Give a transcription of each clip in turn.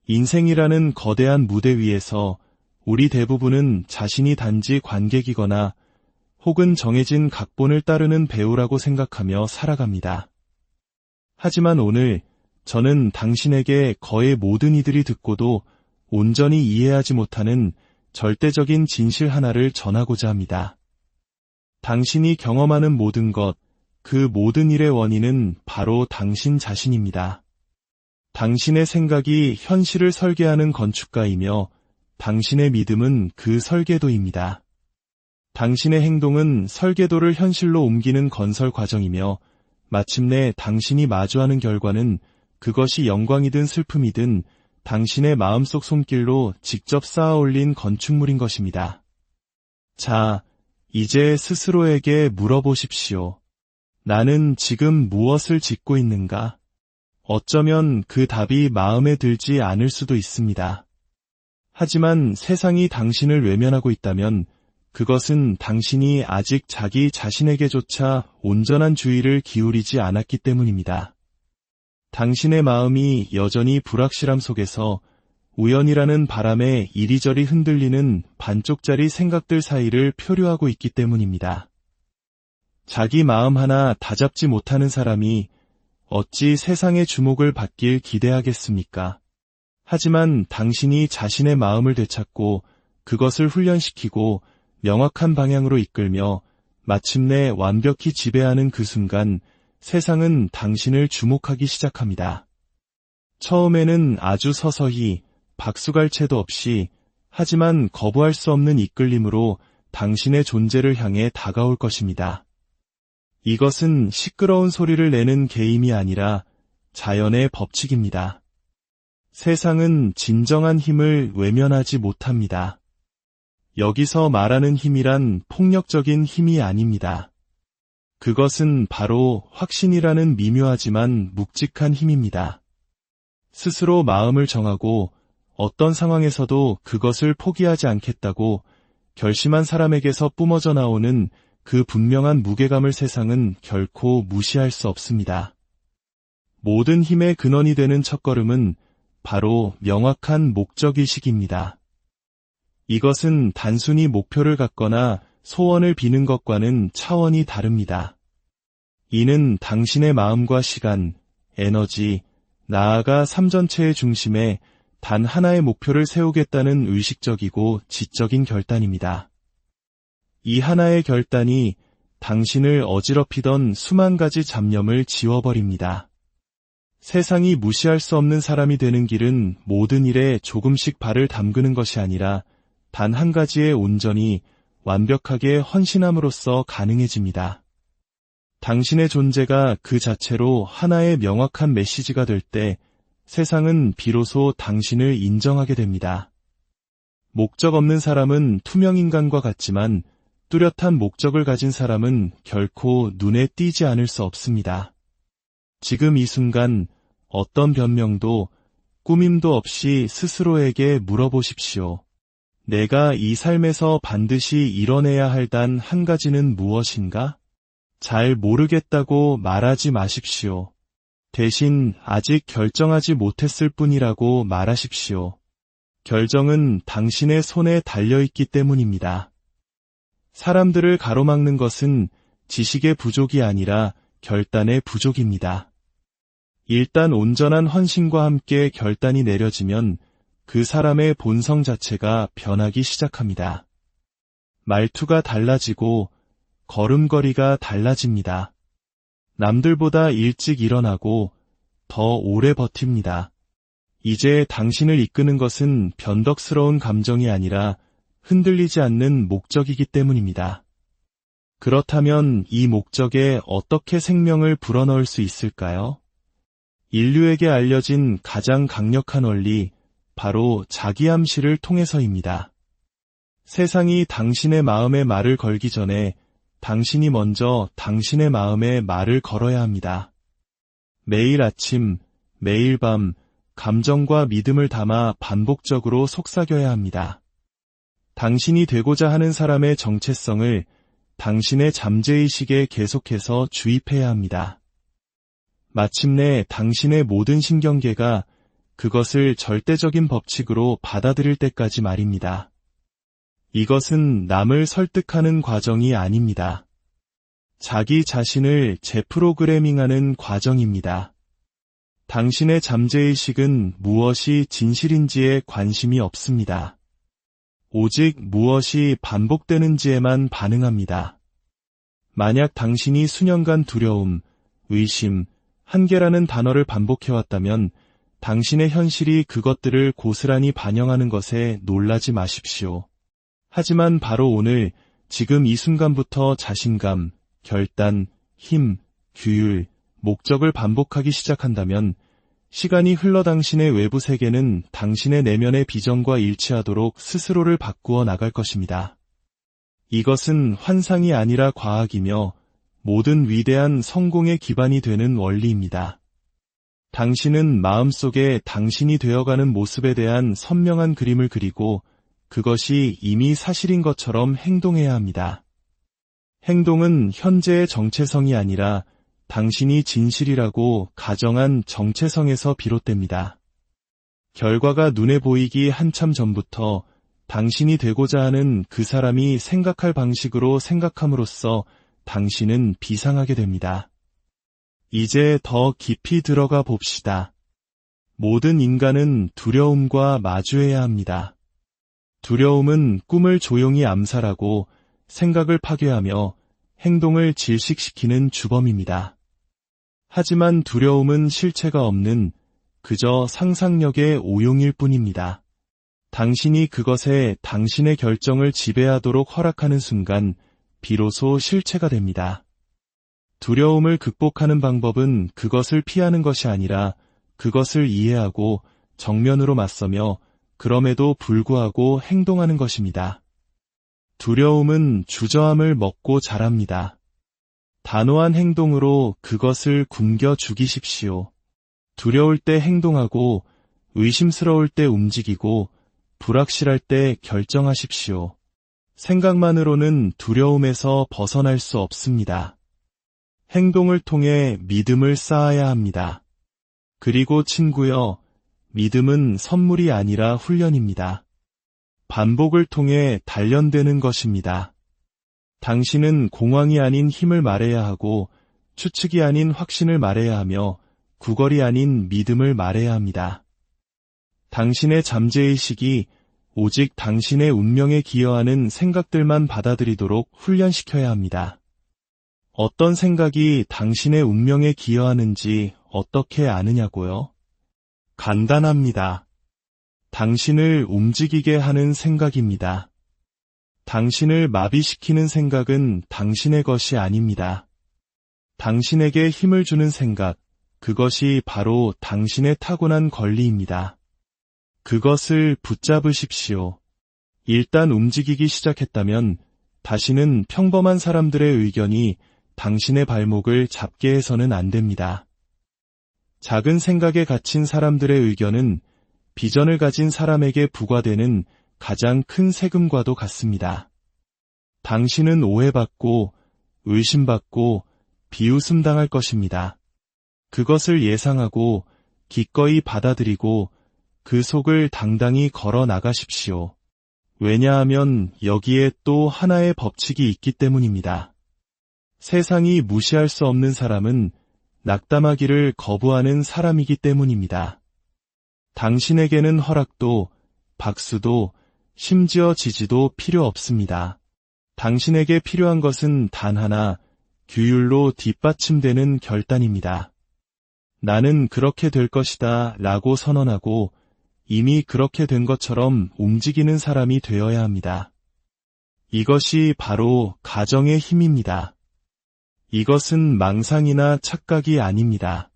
인생이라는 거대한 무대 위에서 우리 대부분은 자신이 단지 관객이거나 혹은 정해진 각본을 따르는 배우라고 생각하며 살아갑니다. 하지만 오늘 저는 당신에게 거의 모든 이들이 듣고도 온전히 이해하지 못하는 절대적인 진실 하나를 전하고자 합니다. 당신이 경험하는 모든 것, 그 모든 일의 원인은 바로 당신 자신입니다. 당신의 생각이 현실을 설계하는 건축가이며 당신의 믿음은 그 설계도입니다. 당신의 행동은 설계도를 현실로 옮기는 건설 과정이며 마침내 당신이 마주하는 결과는 그것이 영광이든 슬픔이든 당신의 마음속 손길로 직접 쌓아 올린 건축물인 것입니다. 자, 이제 스스로에게 물어보십시오. 나는 지금 무엇을 짓고 있는가? 어쩌면 그 답이 마음에 들지 않을 수도 있습니다. 하지만 세상이 당신을 외면하고 있다면 그것은 당신이 아직 자기 자신에게조차 온전한 주의를 기울이지 않았기 때문입니다. 당신의 마음이 여전히 불확실함 속에서 우연이라는 바람에 이리저리 흔들리는 반쪽짜리 생각들 사이를 표류하고 있기 때문입니다. 자기 마음 하나 다잡지 못하는 사람이 어찌 세상의 주목을 받길 기대하겠습니까? 하지만 당신이 자신의 마음을 되찾고 그것을 훈련시키고 명확한 방향으로 이끌며 마침내 완벽히 지배하는 그 순간 세상은 당신을 주목하기 시작합니다. 처음에는 아주 서서히 박수갈채도 없이 하지만 거부할 수 없는 이끌림으로 당신의 존재를 향해 다가올 것입니다. 이것은 시끄러운 소리를 내는 게임이 아니라 자연의 법칙입니다. 세상은 진정한 힘을 외면하지 못합니다. 여기서 말하는 힘이란 폭력적인 힘이 아닙니다. 그것은 바로 확신이라는 미묘하지만 묵직한 힘입니다. 스스로 마음을 정하고 어떤 상황에서도 그것을 포기하지 않겠다고 결심한 사람에게서 뿜어져 나오는 그 분명한 무게감을 세상은 결코 무시할 수 없습니다. 모든 힘의 근원이 되는 첫걸음은 바로 명확한 목적의식입니다. 이것은 단순히 목표를 갖거나 소원을 비는 것과는 차원이 다릅니다. 이는 당신의 마음과 시간, 에너지, 나아가 삶 전체의 중심에 단 하나의 목표를 세우겠다는 의식적이고 지적인 결단입니다. 이 하나의 결단이 당신을 어지럽히던 수만 가지 잡념을 지워버립니다. 세상이 무시할 수 없는 사람이 되는 길은 모든 일에 조금씩 발을 담그는 것이 아니라 단 한 가지에 온전히 완벽하게 헌신함으로써 가능해집니다. 당신의 존재가 그 자체로 하나의 명확한 메시지가 될 때 세상은 비로소 당신을 인정하게 됩니다. 목적 없는 사람은 투명인간과 같지만 뚜렷한 목적을 가진 사람은 결코 눈에 띄지 않을 수 없습니다. 지금 이 순간 어떤 변명도 꾸밈도 없이 스스로에게 물어보십시오. 내가 이 삶에서 반드시 이뤄내야 할 단 한 가지는 무엇인가? 잘 모르겠다고 말하지 마십시오. 대신 아직 결정하지 못했을 뿐이라고 말하십시오. 결정은 당신의 손에 달려있기 때문입니다. 사람들을 가로막는 것은 지식의 부족이 아니라 결단의 부족입니다. 일단 온전한 헌신과 함께 결단이 내려지면 그 사람의 본성 자체가 변하기 시작합니다. 말투가 달라지고 걸음걸이가 달라집니다. 남들보다 일찍 일어나고 더 오래 버팁니다. 이제 당신을 이끄는 것은 변덕스러운 감정이 아니라 흔들리지 않는 목적이기 때문입니다. 그렇다면 이 목적에 어떻게 생명을 불어넣을 수 있을까요? 인류에게 알려진 가장 강력한 원리, 바로 자기암시를 통해서입니다. 세상이 당신의 마음에 말을 걸기 전에 당신이 먼저 당신의 마음에 말을 걸어야 합니다. 매일 아침, 매일 밤, 감정과 믿음을 담아 반복적으로 속삭여야 합니다. 당신이 되고자 하는 사람의 정체성을 당신의 잠재의식에 계속해서 주입해야 합니다. 마침내 당신의 모든 신경계가 그것을 절대적인 법칙으로 받아들일 때까지 말입니다. 이것은 남을 설득하는 과정이 아닙니다. 자기 자신을 재프로그래밍하는 과정입니다. 당신의 잠재의식은 무엇이 진실인지에 관심이 없습니다. 오직 무엇이 반복되는지에만 반응합니다. 만약 당신이 수년간 두려움, 의심, 한계라는 단어를 반복해왔다면 당신의 현실이 그것들을 고스란히 반영하는 것에 놀라지 마십시오. 하지만 바로 오늘, 지금 이 순간부터 자신감, 결단, 힘, 규율, 목적을 반복하기 시작한다면 시간이 흘러 당신의 외부 세계는 당신의 내면의 비전과 일치하도록 스스로를 바꾸어 나갈 것입니다. 이것은 환상이 아니라 과학이며 모든 위대한 성공의 기반이 되는 원리입니다. 당신은 마음속에 당신이 되어가는 모습에 대한 선명한 그림을 그리고 그것이 이미 사실인 것처럼 행동해야 합니다. 행동은 현재의 정체성이 아니라 당신이 진실이라고 가정한 정체성에서 비롯됩니다. 결과가 눈에 보이기 한참 전부터 당신이 되고자 하는 그 사람이 생각할 방식으로 생각함으로써 당신은 비상하게 됩니다. 이제 더 깊이 들어가 봅시다. 모든 인간은 두려움과 마주해야 합니다. 두려움은 꿈을 조용히 암살하고 생각을 파괴하며 행동을 질식시키는 주범입니다. 하지만 두려움은 실체가 없는 그저 상상력의 오용일 뿐입니다. 당신이 그것에 당신의 결정을 지배하도록 허락하는 순간 비로소 실체가 됩니다. 두려움을 극복하는 방법은 그것을 피하는 것이 아니라 그것을 이해하고 정면으로 맞서며 그럼에도 불구하고 행동하는 것입니다. 두려움은 주저함을 먹고 자랍니다. 단호한 행동으로 그것을 굶겨 죽이십시오. 두려울 때 행동하고 의심스러울 때 움직이고 불확실할 때 결정하십시오. 생각만으로는 두려움에서 벗어날 수 없습니다. 행동을 통해 믿음을 쌓아야 합니다. 그리고 친구여, 믿음은 선물이 아니라 훈련입니다. 반복을 통해 단련되는 것입니다. 당신은 공황이 아닌 힘을 말해야 하고 추측이 아닌 확신을 말해야 하며 구걸이 아닌 믿음을 말해야 합니다. 당신의 잠재의식이 오직 당신의 운명에 기여하는 생각들만 받아들이도록 훈련시켜야 합니다. 어떤 생각이 당신의 운명에 기여하는지 어떻게 아느냐고요? 간단합니다. 당신을 움직이게 하는 생각입니다. 당신을 마비시키는 생각은 당신의 것이 아닙니다. 당신에게 힘을 주는 생각, 그것이 바로 당신의 타고난 권리입니다. 그것을 붙잡으십시오. 일단 움직이기 시작했다면 다시는 평범한 사람들의 의견이 당신의 발목을 잡게 해서는 안 됩니다. 작은 생각에 갇힌 사람들의 의견은 비전을 가진 사람에게 부과되는 가장 큰 세금과도 같습니다. 당신은 오해받고 의심받고 비웃음당할 것입니다. 그것을 예상하고 기꺼이 받아들이고 그 속을 당당히 걸어 나가십시오. 왜냐하면 여기에 또 하나의 법칙이 있기 때문입니다. 세상이 무시할 수 없는 사람은 낙담하기를 거부하는 사람이기 때문입니다. 당신에게는 허락도, 박수도, 심지어 지지도 필요 없습니다. 당신에게 필요한 것은 단 하나, 규율로 뒷받침되는 결단입니다. 나는 그렇게 될 것이다 라고 선언하고 이미 그렇게 된 것처럼 움직이는 사람이 되어야 합니다. 이것이 바로 가정의 힘입니다. 이것은 망상이나 착각이 아닙니다.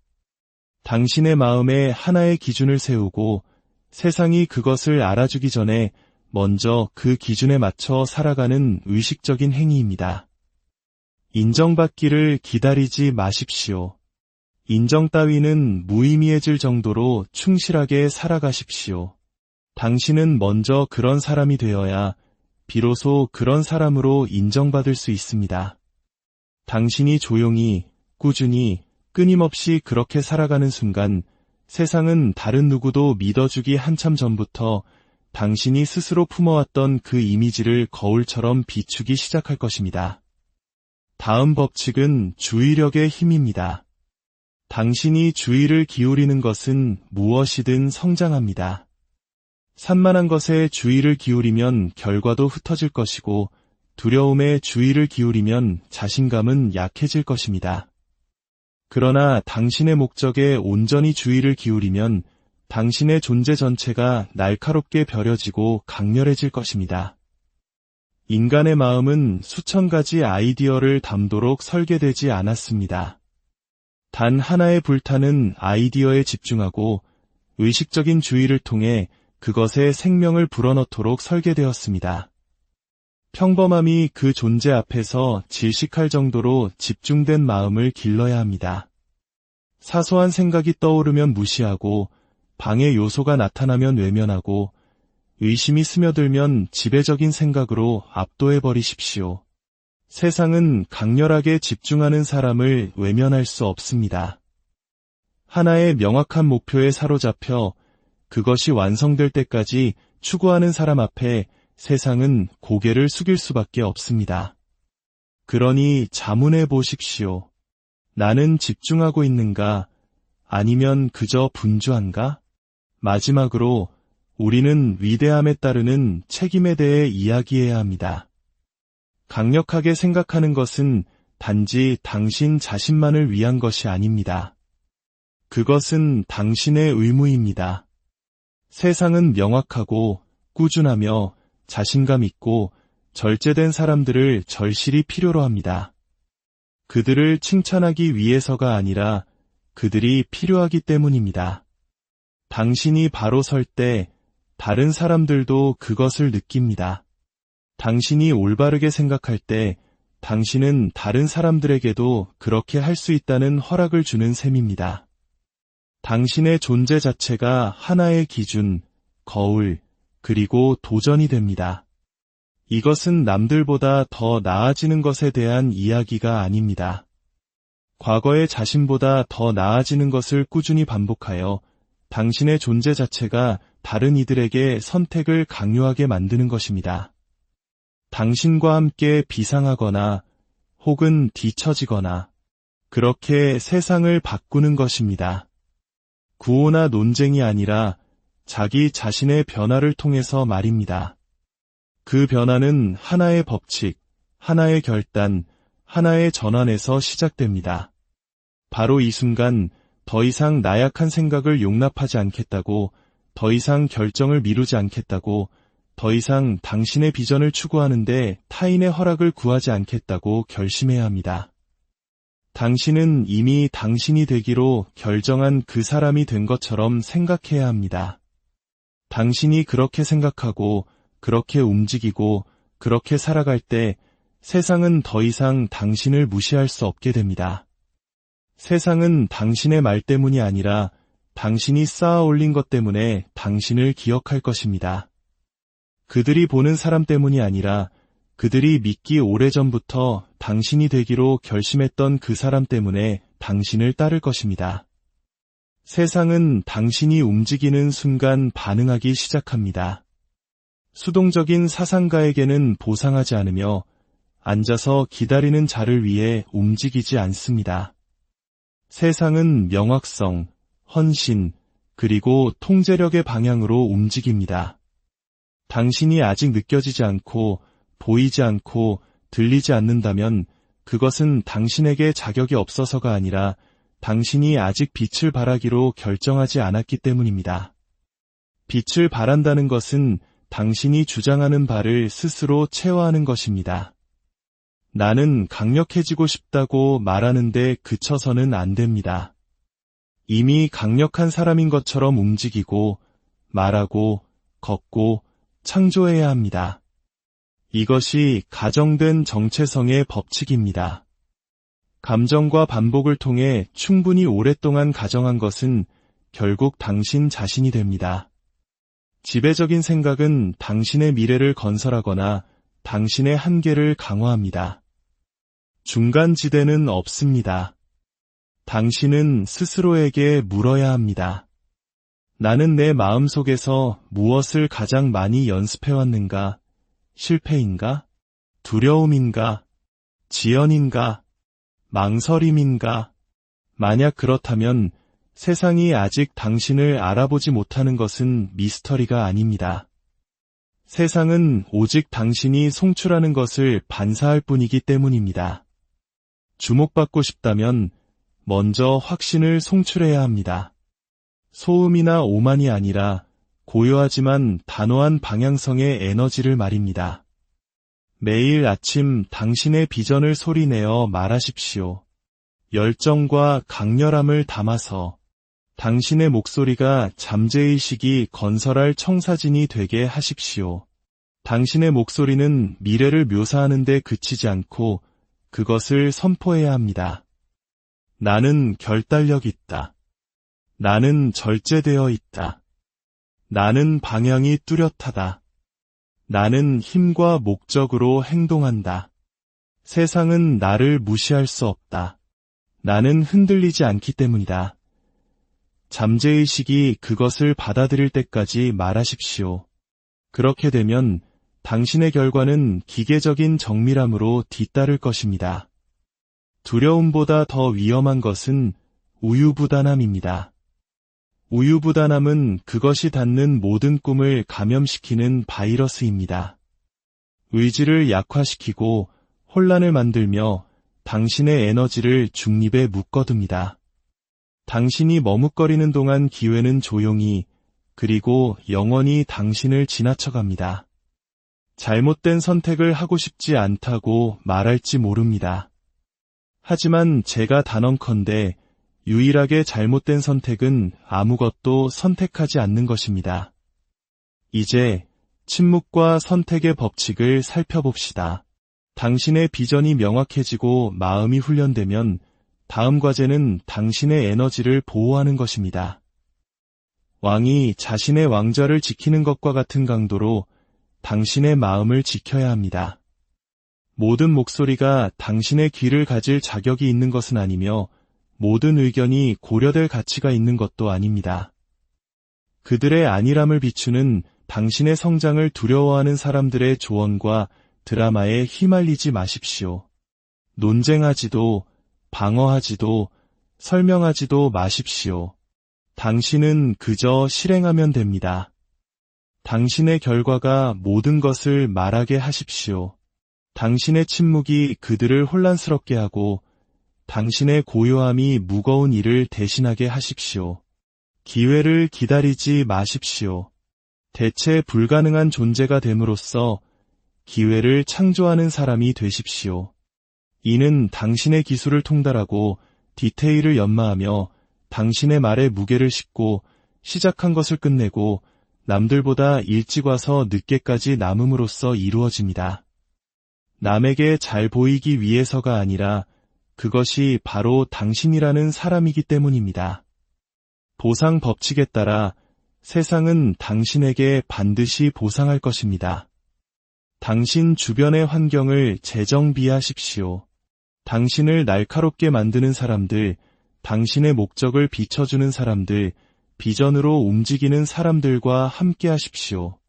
당신의 마음에 하나의 기준을 세우고 세상이 그것을 알아주기 전에 먼저 그 기준에 맞춰 살아가는 의식적인 행위입니다. 인정받기를 기다리지 마십시오. 인정 따위는 무의미해질 정도로 충실하게 살아가십시오. 당신은 먼저 그런 사람이 되어야 비로소 그런 사람으로 인정받을 수 있습니다. 당신이 조용히, 꾸준히, 끊임없이 그렇게 살아가는 순간 세상은 다른 누구도 믿어주기 한참 전부터 당신이 스스로 품어왔던 그 이미지를 거울처럼 비추기 시작할 것입니다. 다음 법칙은 주의력의 힘입니다. 당신이 주의를 기울이는 것은 무엇이든 성장합니다. 산만한 것에 주의를 기울이면 결과도 흩어질 것이고, 두려움에 주의를 기울이면 자신감은 약해질 것입니다. 그러나 당신의 목적에 온전히 주의를 기울이면 당신의 존재 전체가 날카롭게 벼려지고 강렬해질 것입니다. 인간의 마음은 수천 가지 아이디어를 담도록 설계되지 않았습니다. 단 하나의 불타는 아이디어에 집중하고 의식적인 주의를 통해 그것에 생명을 불어넣도록 설계되었습니다. 평범함이 그 존재 앞에서 질식할 정도로 집중된 마음을 길러야 합니다. 사소한 생각이 떠오르면 무시하고, 방해 요소가 나타나면 외면하고, 의심이 스며들면 지배적인 생각으로 압도해버리십시오. 세상은 강렬하게 집중하는 사람을 외면할 수 없습니다. 하나의 명확한 목표에 사로잡혀 그것이 완성될 때까지 추구하는 사람 앞에 세상은 고개를 숙일 수밖에 없습니다. 그러니 자문해 보십시오. 나는 집중하고 있는가? 아니면 그저 분주한가? 마지막으로 우리는 위대함에 따르는 책임에 대해 이야기해야 합니다. 강력하게 생각하는 것은 단지 당신 자신만을 위한 것이 아닙니다. 그것은 당신의 의무입니다. 세상은 명확하고 꾸준하며 자신감 있고 절제된 사람들을 절실히 필요로 합니다. 그들을 칭찬하기 위해서가 아니라 그들이 필요하기 때문입니다. 당신이 바로 설 때 다른 사람들도 그것을 느낍니다. 당신이 올바르게 생각할 때 당신은 다른 사람들에게도 그렇게 할 수 있다는 허락을 주는 셈입니다. 당신의 존재 자체가 하나의 기준, 거울, 그리고 도전이 됩니다. 이것은 남들보다 더 나아지는 것에 대한 이야기가 아닙니다. 과거의 자신보다 더 나아지는 것을 꾸준히 반복하여 당신의 존재 자체가 다른 이들에게 선택을 강요하게 만드는 것입니다. 당신과 함께 비상하거나 혹은 뒤처지거나 그렇게 세상을 바꾸는 것입니다. 구호나 논쟁이 아니라 자기 자신의 변화를 통해서 말입니다. 그 변화는 하나의 법칙, 하나의 결단, 하나의 전환에서 시작됩니다. 바로 이 순간 더 이상 나약한 생각을 용납하지 않겠다고, 더 이상 결정을 미루지 않겠다고, 더 이상 당신의 비전을 추구하는데 타인의 허락을 구하지 않겠다고 결심해야 합니다. 당신은 이미 당신이 되기로 결정한 그 사람이 된 것처럼 생각해야 합니다. 당신이 그렇게 생각하고, 그렇게 움직이고, 그렇게 살아갈 때 세상은 더 이상 당신을 무시할 수 없게 됩니다. 세상은 당신의 말 때문이 아니라 당신이 쌓아 올린 것 때문에 당신을 기억할 것입니다. 그들이 보는 사람 때문이 아니라 그들이 믿기 오래전부터 당신이 되기로 결심했던 그 사람 때문에 당신을 따를 것입니다. 세상은 당신이 움직이는 순간 반응하기 시작합니다. 수동적인 사상가에게는 보상하지 않으며 앉아서 기다리는 자를 위해 움직이지 않습니다. 세상은 명확성, 헌신, 그리고 통제력의 방향으로 움직입니다. 당신이 아직 느껴지지 않고 보이지 않고 들리지 않는다면 그것은 당신에게 자격이 없어서가 아니라 당신이 아직 빛을 발하기로 결정하지 않았기 때문입니다. 빛을 발한다는 것은 당신이 주장하는 바를 스스로 체화하는 것입니다. 나는 강력해지고 싶다고 말하는데 그쳐서는 안 됩니다. 이미 강력한 사람인 것처럼 움직이고, 말하고, 걷고, 창조해야 합니다. 이것이 가정된 정체성의 법칙입니다. 감정과 반복을 통해 충분히 오랫동안 가정한 것은 결국 당신 자신이 됩니다. 지배적인 생각은 당신의 미래를 건설하거나 당신의 한계를 강화합니다. 중간지대는 없습니다. 당신은 스스로에게 물어야 합니다. 나는 내 마음속에서 무엇을 가장 많이 연습해왔는가? 실패인가? 두려움인가? 지연인가? 망설임인가? 만약 그렇다면 세상이 아직 당신을 알아보지 못하는 것은 미스터리가 아닙니다. 세상은 오직 당신이 송출하는 것을 반사할 뿐이기 때문입니다. 주목받고 싶다면 먼저 확신을 송출해야 합니다. 소음이나 오만이 아니라 고요하지만 단호한 방향성의 에너지를 말입니다. 매일 아침 당신의 비전을 소리내어 말하십시오. 열정과 강렬함을 담아서 당신의 목소리가 잠재의식이 건설할 청사진이 되게 하십시오. 당신의 목소리는 미래를 묘사하는 데 그치지 않고 그것을 선포해야 합니다. 나는 결단력 있다. 나는 절제되어 있다. 나는 방향이 뚜렷하다. 나는 힘과 목적으로 행동한다. 세상은 나를 무시할 수 없다. 나는 흔들리지 않기 때문이다. 잠재의식이 그것을 받아들일 때까지 말하십시오. 그렇게 되면 당신의 결과는 기계적인 정밀함으로 뒤따를 것입니다. 두려움보다 더 위험한 것은 우유부단함입니다. 우유부단함은 그것이 닿는 모든 꿈을 감염시키는 바이러스입니다. 의지를 약화시키고 혼란을 만들며 당신의 에너지를 중립에 묶어둡니다. 당신이 머뭇거리는 동안 기회는 조용히 그리고 영원히 당신을 지나쳐갑니다. 잘못된 선택을 하고 싶지 않다고 말할지 모릅니다. 하지만 제가 단언컨대 유일하게 잘못된 선택은 아무것도 선택하지 않는 것입니다. 이제 침묵과 선택의 법칙을 살펴봅시다. 당신의 비전이 명확해지고 마음이 훈련되면 다음 과제는 당신의 에너지를 보호하는 것입니다. 왕이 자신의 왕좌를 지키는 것과 같은 강도로 당신의 마음을 지켜야 합니다. 모든 목소리가 당신의 귀를 가질 자격이 있는 것은 아니며 모든 의견이 고려될 가치가 있는 것도 아닙니다. 그들의 안일함을 비추는 당신의 성장을 두려워하는 사람들의 조언과 드라마에 휘말리지 마십시오. 논쟁하지도 방어하지도 설명하지도 마십시오. 당신은 그저 실행하면 됩니다. 당신의 결과가 모든 것을 말하게 하십시오. 당신의 침묵이 그들을 혼란스럽게 하고 당신의 고요함이 무거운 일을 대신하게 하십시오. 기회를 기다리지 마십시오. 대체 불가능한 존재가 됨으로써 기회를 창조하는 사람이 되십시오. 이는 당신의 기술을 통달하고 디테일을 연마하며 당신의 말에 무게를 싣고 시작한 것을 끝내고 남들보다 일찍 와서 늦게까지 남음으로써 이루어집니다. 남에게 잘 보이기 위해서가 아니라 그것이 바로 당신이라는 사람이기 때문입니다. 보상 법칙에 따라 세상은 당신에게 반드시 보상할 것입니다. 당신 주변의 환경을 재정비하십시오. 당신을 날카롭게 만드는 사람들, 당신의 목적을 비춰주는 사람들, 비전으로 움직이는 사람들과 함께 하십시오.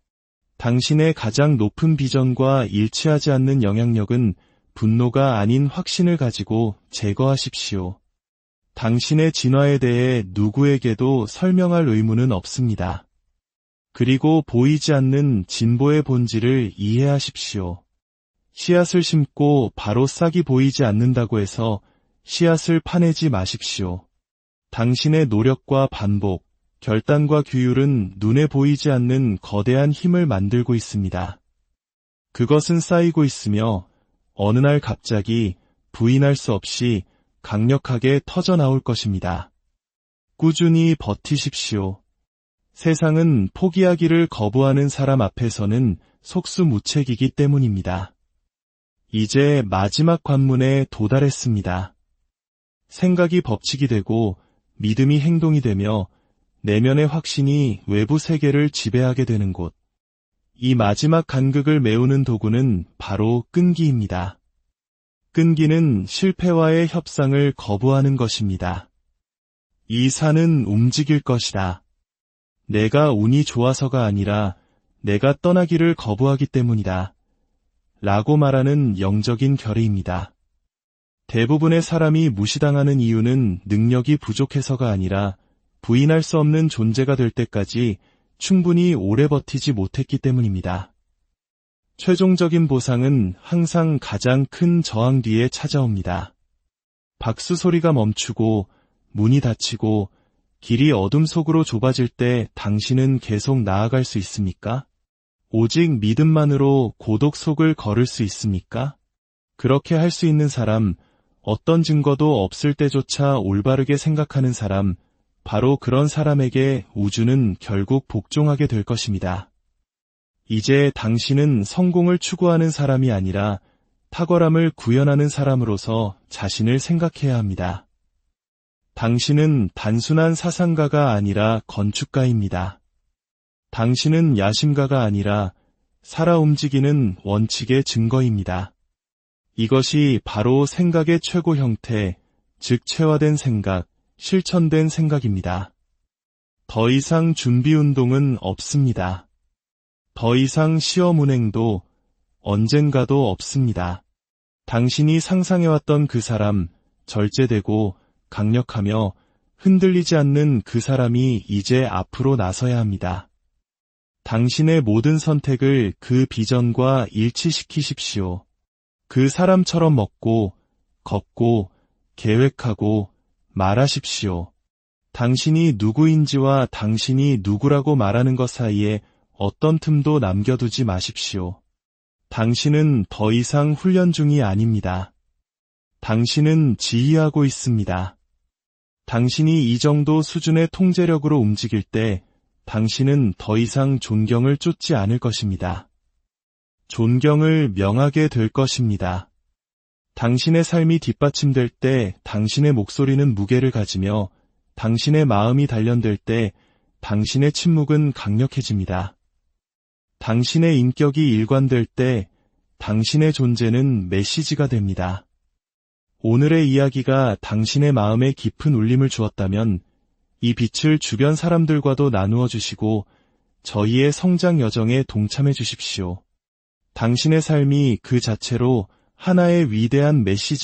당신의 가장 높은 비전과 일치하지 않는 영향력은 분노가 아닌 확신을 가지고 제거하십시오. 당신의 진화에 대해 누구에게도 설명할 의무는 없습니다. 그리고 보이지 않는 진보의 본질을 이해하십시오. 씨앗을 심고 바로 싹이 보이지 않는다고 해서 씨앗을 파내지 마십시오. 당신의 노력과 반복, 결단과 규율은 눈에 보이지 않는 거대한 힘을 만들고 있습니다. 그것은 쌓이고 있으며 어느 날 갑자기 부인할 수 없이 강력하게 터져나올 것입니다. 꾸준히 버티십시오. 세상은 포기하기를 거부하는 사람 앞에서는 속수무책이기 때문입니다. 이제 마지막 관문에 도달했습니다. 생각이 법칙이 되고 믿음이 행동이 되며 내면의 확신이 외부 세계를 지배하게 되는 곳. 이 마지막 간극을 메우는 도구는 바로 끈기입니다. 끈기는 실패와의 협상을 거부하는 것입니다. 이 산은 움직일 것이다. 내가 운이 좋아서가 아니라 내가 떠나기를 거부하기 때문이다. 라고 말하는 영적인 결의입니다. 대부분의 사람이 무시당하는 이유는 능력이 부족해서가 아니라 부인할 수 없는 존재가 될 때까지 충분히 오래 버티지 못했기 때문입니다. 최종적인 보상은 항상 가장 큰 저항 뒤에 찾아옵니다. 박수 소리가 멈추고 문이 닫히고 길이 어둠 속으로 좁아질 때 당신은 계속 나아갈 수 있습니까? 오직 믿음만으로 고독 속을 걸을 수 있습니까? 그렇게 할 수 있는 사람, 어떤 증거도 없을 때조차 올바르게 생각하는 사람, 바로 그런 사람에게 우주는 결국 복종하게 될 것입니다. 이제 당신은 성공을 추구하는 사람이 아니라 탁월함을 구현하는 사람으로서 자신을 생각해야 합니다. 당신은 단순한 사상가가 아니라 건축가입니다. 당신은 야심가가 아니라 살아 움직이는 원칙의 증거입니다. 이것이 바로 생각의 최고 형태, 즉 체화된 생각, 실천된 생각입니다. 더 이상 준비 운동은 없습니다. 더 이상 시험 운행도 언젠가도 없습니다. 당신이 상상해왔던 그 사람, 절제되고 강력하며 흔들리지 않는 그 사람이 이제 앞으로 나서야 합니다. 당신의 모든 선택을 그 비전과 일치시키십시오. 그 사람처럼 먹고, 걷고, 계획하고, 말하십시오. 당신이 누구인지와 당신이 누구라고 말하는 것 사이에 어떤 틈도 남겨두지 마십시오. 당신은 더 이상 훈련 중이 아닙니다. 당신은 지휘하고 있습니다. 당신이 이 정도 수준의 통제력으로 움직일 때 당신은 더 이상 존경을 쫓지 않을 것입니다. 존경을 명하게 될 것입니다. 당신의 삶이 뒷받침될 때 당신의 목소리는 무게를 가지며 당신의 마음이 단련될 때 당신의 침묵은 강력해집니다. 당신의 인격이 일관될 때 당신의 존재는 메시지가 됩니다. 오늘의 이야기가 당신의 마음에 깊은 울림을 주었다면 이 빛을 주변 사람들과도 나누어 주시고 저희의 성장 여정에 동참해 주십시오. 당신의 삶이 그 자체로 하나의 위대한 메시지